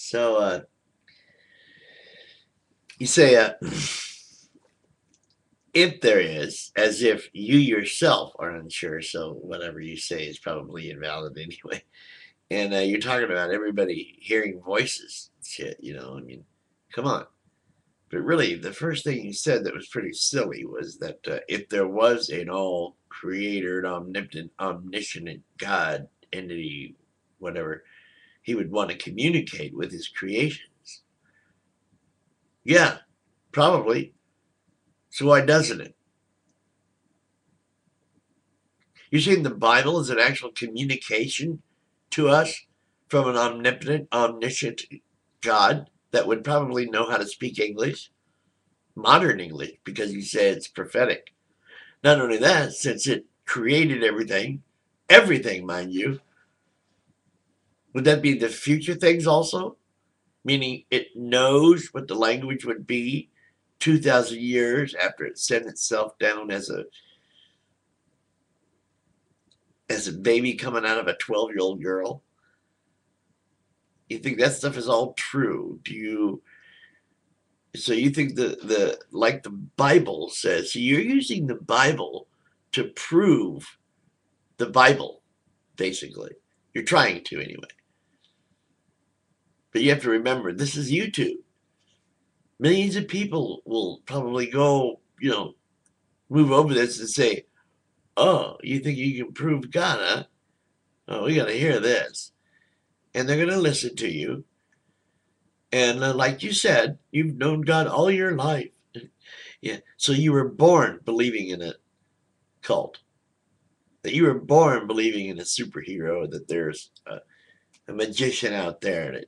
So you say, if there is, as if you yourself are unsure. So whatever you say is probably invalid anyway. And you're talking about everybody hearing voices. Shit, I mean, come on. But really, the first thing you said that was pretty silly was that if there was an all creator, an omnipotent, omniscient God, entity, whatever, he would want to communicate with his creations. Yeah, probably. So why doesn't it? You're saying the Bible is an actual communication to us from an omnipotent, omniscient God that would probably know how to speak English, modern English, because you say it's prophetic. Not only that, since it created everything, mind you, would that be the future things also? Meaning it knows what the language would be 2,000 years after it sent itself down as a baby coming out of a 12-year-old girl. You think that stuff is all true? So you think the like the Bible says, so you're using the Bible to prove the Bible, basically. You're trying to anyway. But you have to remember, this is YouTube. Millions of people will probably go, move over this and say, oh, you think you can prove God, huh? Oh, we got to hear this. And they're going to listen to you. And like you said, you've known God all your life. Yeah. So you were born believing in a cult. That you were born believing in a superhero, that there's a magician out there, that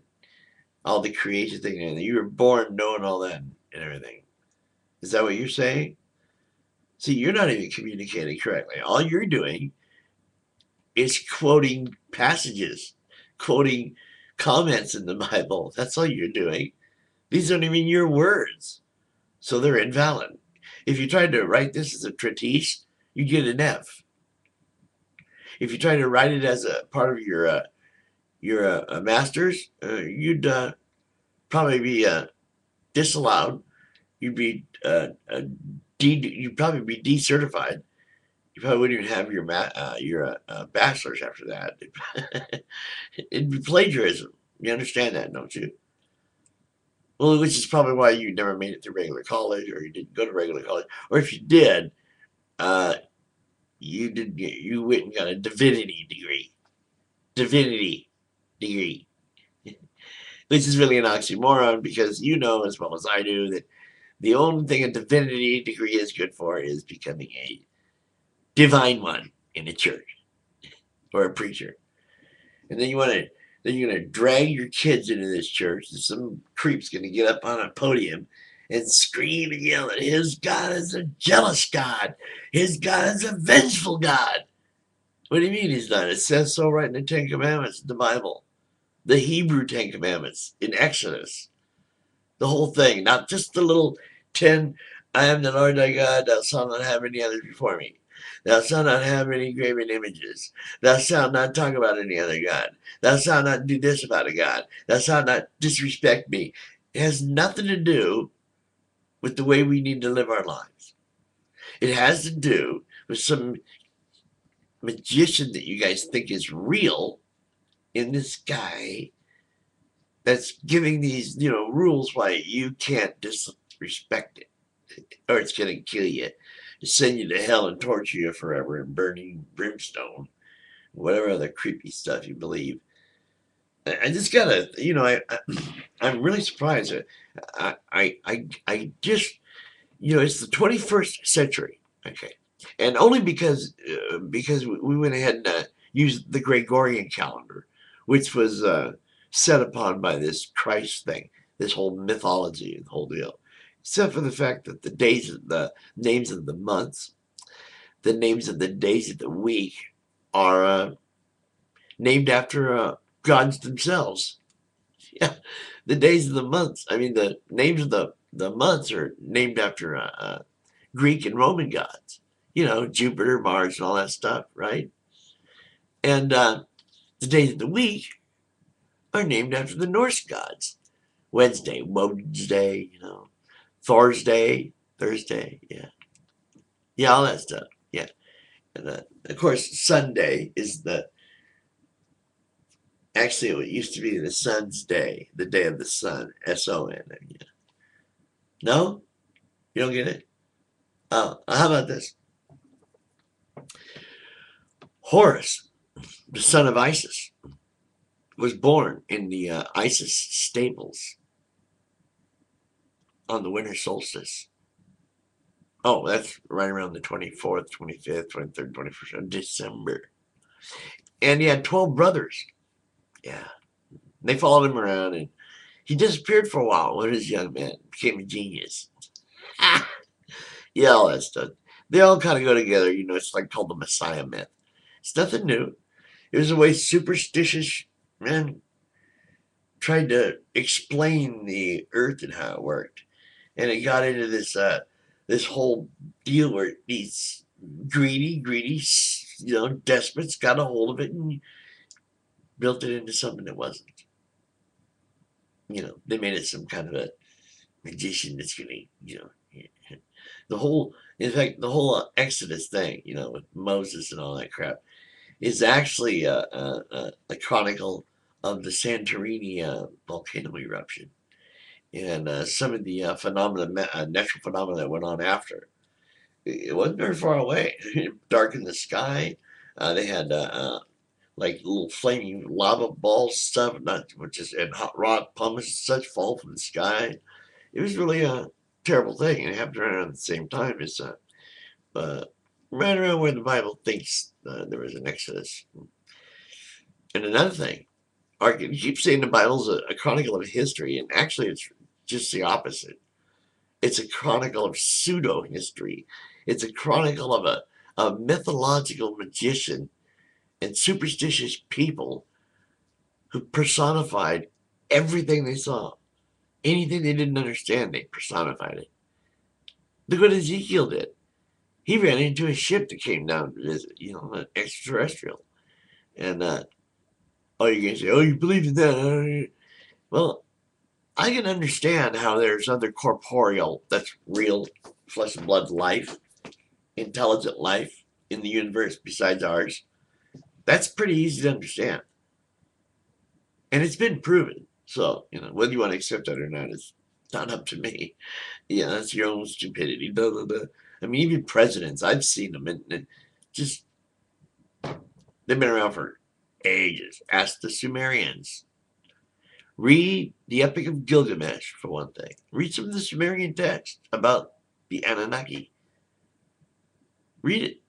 all the creation thing, and you were born knowing all that and everything. Is that what you're saying? See, you're not even communicating correctly. All you're doing is quoting passages, quoting comments in the Bible. That's all you're doing. These aren't even your words, so they're invalid. If you tried to write this as a treatise, you get an F. If you try to write it as a part of your master's, you'd probably be disallowed. You'd be you'd probably be decertified. You probably wouldn't even have your bachelor's after that. It'd be plagiarism. You understand that, don't you? Well, which is probably why you never made it to regular college, or you didn't go to regular college, or if you did, uh, you went and got a divinity degree, which is really an oxymoron because you know as well as I do that the only thing a divinity degree is good for is becoming a divine one in a church or a preacher. And then you're gonna drag your kids into this church, and some creep's gonna get up on a podium and scream and yell that his God is a jealous God. His God is a vengeful God. What do you mean he's not? It says so right in the Ten Commandments, the Bible. The Hebrew Ten Commandments in Exodus. The whole thing, not just the little 10, I am the Lord thy God, thou shalt not have any others before me. Thou shalt not have any graven images. Thou shalt not talk about any other God. Thou shalt not do this about a God. Thou shalt not disrespect me. It has nothing to do with the way we need to live our lives. It has to do with some magician that you guys think is real in this guy that's giving these, rules why you can't disrespect it, or it's going to kill you, send you to hell and torture you forever in burning brimstone, whatever other creepy stuff you believe. I just gotta, I'm really surprised. I just, it's the 21st century, okay, and only because we went ahead and used the Gregorian calendar, which was set upon by this Christ thing, this whole mythology, the whole deal. Except for the fact that the names of the months, the names of the days of the week are named after gods themselves. Yeah, the days of the months. I mean, the names of the months are named after Greek and Roman gods. Jupiter, Mars, and all that stuff, right? And the days of the week are named after the Norse gods. Wednesday, Wednesday, Thursday, yeah. Yeah, all that stuff. Yeah. And of course, Sunday is actually it used to be the sun's day, the day of the sun, S-O-N. Yeah. No? You don't get it? Oh, how about this? Horus, the son of Isis, was born in the Isis stables on the winter solstice. Oh, that's right around the 24th, 25th, 23rd, 21st of December. And he had 12 brothers. Yeah. They followed him around and he disappeared for a while when he was a young man, became a genius. Yeah, all that stuff. They all kind of go together. It's like called the Messiah myth. It's nothing new. It was the way superstitious men tried to explain the earth and how it worked. And it got into this whole deal where these greedy, despots got a hold of it and built it into something that wasn't. They made it some kind of a magician that's gonna, in fact, the whole Exodus thing, with Moses and all that crap, is actually a chronicle of the Santorini volcano eruption and some of the natural phenomena that went on after. It wasn't very far away. Dark in the sky. They had like little flaming lava ball stuff, and hot rock pumice such fall from the sky. It was really a terrible thing, and it happened right around the same time as right around where the Bible thinks there was an Exodus. And another thing, you keep saying the Bible's a chronicle of history, and actually it's just the opposite. It's a chronicle of pseudo history. It's a chronicle of a mythological magician and superstitious people who personified everything they saw. Anything they didn't understand, they personified it. Look what Ezekiel did. He ran into a ship that came down to visit, an extraterrestrial. And you're going to say, oh, you believe in that? Well, I can understand how there's other corporeal, that's real flesh and blood life, intelligent life in the universe besides ours. That's pretty easy to understand. And it's been proven. So, whether you want to accept that or not is not up to me. Yeah, that's your own stupidity. Blah, blah, blah. I mean, even presidents, I've seen them and just, they've been around for ages. Ask the Sumerians. Read the Epic of Gilgamesh, for one thing. Read some of the Sumerian text about the Anunnaki. Read it.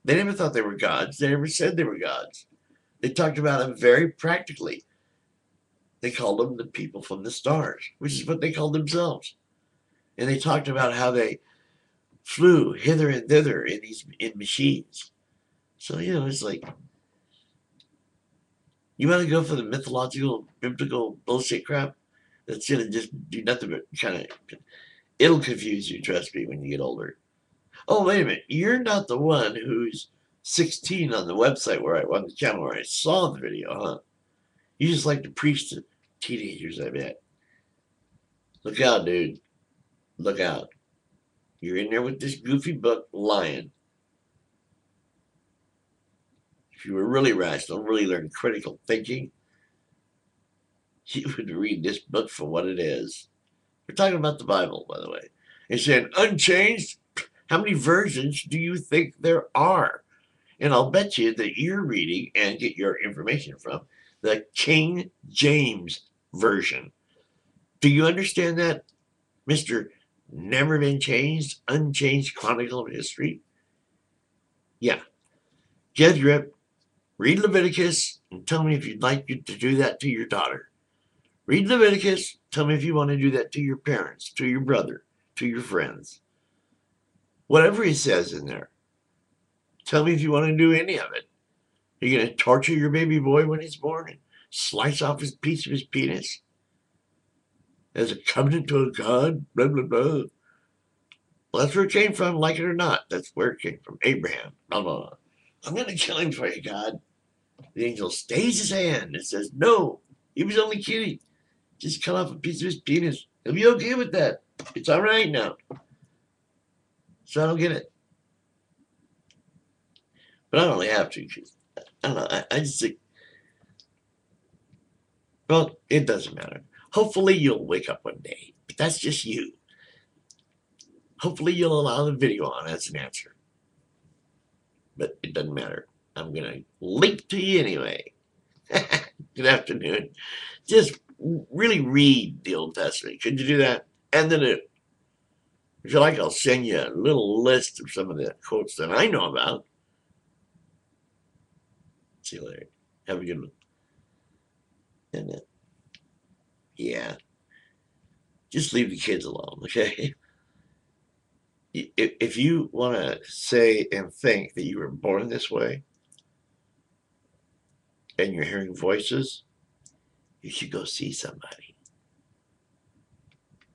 They never thought they were gods. They never said they were gods. They talked about them very practically. They called them the people from the stars, which is what they called themselves. And they talked about how they flew hither and thither in machines. So, it's like, you want to go for the mythological, biblical bullshit crap? That's going to just do nothing but it'll confuse you, trust me, when you get older. Oh, wait a minute. You're not the one who's 16 on the website on the channel where I saw the video, huh? You just like to preach to teenagers, I bet. Look out, dude. Look out. You're in there with this goofy book lying. If you were really rational, really learn critical thinking, you would read this book for what it is. We're talking about the Bible, by the way. It's saying unchanged. How many versions do you think there are? And I'll bet you that you're reading and get your information from the King James Version. Do you understand that, Mr. Never Been Changed, Unchanged Chronicle of History? Yeah. Get a grip. Read Leviticus and tell me if you'd like to do that to your daughter. Read Leviticus. Tell me if you want to do that to your parents, to your brother, to your friends. Whatever he says in there. Tell me if you want to do any of it. Are you going to torture your baby boy when he's born and slice off his piece of his penis? As a covenant to a god? Blah, blah, blah. Well, that's where it came from, like it or not. That's where it came from. Abraham. Blah, blah, blah. I'm going to kill him for you, God. The angel stays his hand and says, no. He was only kidding. Just cut off a piece of his penis. He'll be okay with that. It's all right now. So I don't get it. But I don't really have to because I don't know. I just think, well, it doesn't matter. Hopefully you'll wake up one day. But that's just you. Hopefully you'll allow the video on as an answer. But it doesn't matter. I'm going to link to you anyway. Good afternoon. Just really read the Old Testament. Could you do that? And then, if you like, I'll send you a little list of some of the quotes that I know about. See you later. Have a good one. And yeah, just leave the kids alone, okay? If you want to say and think that you were born this way and you're hearing voices, you should go see somebody.